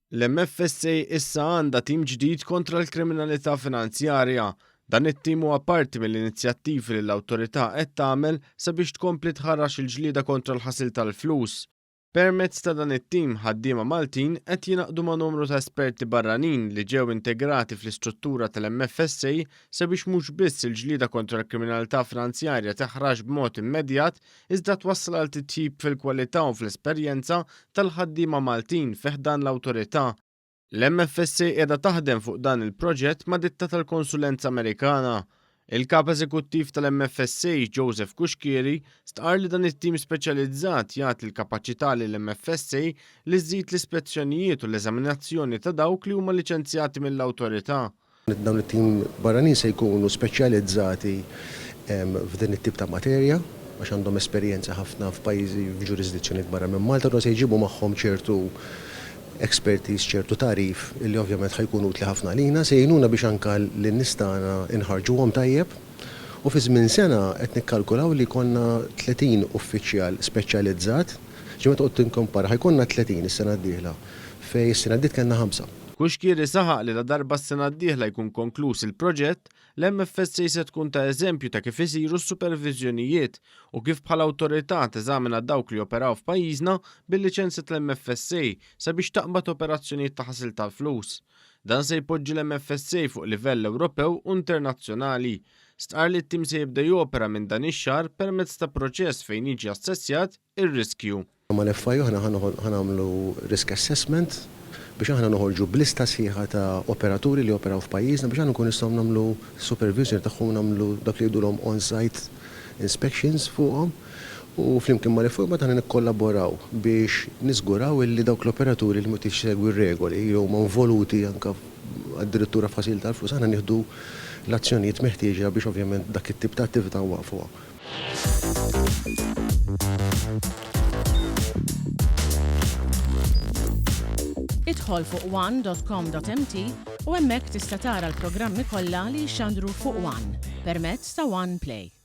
L-MFSA issa għandha tim ġdid kontra l-kriminalità finanzjarja. Dan it-tim huwa parti mill-inizjattivi li l-awtorità qed tagħmel sabiex tkompli tħarrax il-ġlieda kontra l-ħasil tal-flus. Permezz ta' dan it-tim ħaddiema Maltin qed jingħaqdu ma' numru ta' esperti barranin li ġew integrati fl-istruttura tal-MFSA sabiex mhux biss il-ġlieda kontra l-kriminalità finanzjarja teħraġ b'mod immedjat iżda twassal għal titjib fil-kwalità u fl-esperjenza tal-ħaddiema Maltin fih dan l-awtorità. L-MFSA qiegħda taħdem fuq dan il-proġett ma' ditta tal-Konsulenza Amerikana. Il-kap eżekuttiv tal-MFSA, Joseph Kuxkieri, stqar li dan it-tim speċjalizzat jagħti l-kapaċità lill-MFSA li żżid l-ispezzjonijiet u l-eżaminazzjoni ta' dawk li huma liċenzjati mill-awtorità. Dawn it-tim barranin se jkunu speċjalizzati f'din it-tip ta' materja għax għandhom esperjenza ħafna f'pajjiżi f'ġurisdizzjonijiet barra minn Malta u se jġibu magħhom ċertu expertise, ċertu tarif illi ovvjament ħajkunu utli ħafna lina se jgħinuna biex anke lin-nistana inħarġuhom tajjeb u fi żmien sena qed nikkalkulaw li konna 30 uffiċjal speċjalizzat ġimgħa qed tinkompara ħajkonna 30 is-sena d-dieħla fejn is-sena d-diet kellna 5. Kuxkieri saħaq li la darba s-sena d-dieħla jkun konkluż il-proġett, l-MFSA se tkun ta' eżempju ta' kif isiru s-supervizjonijiet u kif bħala awtorità teżamina dawk li operaw f'pajjiżna bil-liċenzja tal-MFSA sabiex taqbad operazzjonijiet ta' ħasil tal-flus. Dan se jpoġġi l-MFSA fuq livell Ewropew u internazzjonali. Stqar li t-tim se jibda jopera minn dan ix-xahar permezz ta' proċess fejn jiġi assessjat ir-riskju. Ma l-FIU ħanagħmlu risk assessment biex aħna noħorġu b'lista sħiħa ta' operaturi li operaw f'pajjiżna biex aħna nkun nistgħu nagħmlu supervision tagħhom nagħmlu dak li jgħidulhom on-site inspections fuqhom u flimkien ma' l-FIU ma nikkollaboraw biex niżguraw illi dawk l-operaturi li mhux jissegwu r-regoli jew huma involuti anke addirittura f'ħasil tal-flus aħna nieħdu l-azzjonijiet meħtieġa biex ovvjament dak it-tip ta' attività waqfuha. Idħol fuq one.com.mt u hemmhekk tista' tara l-programmi kollha li jxandru fuq One permezz ta' One Play.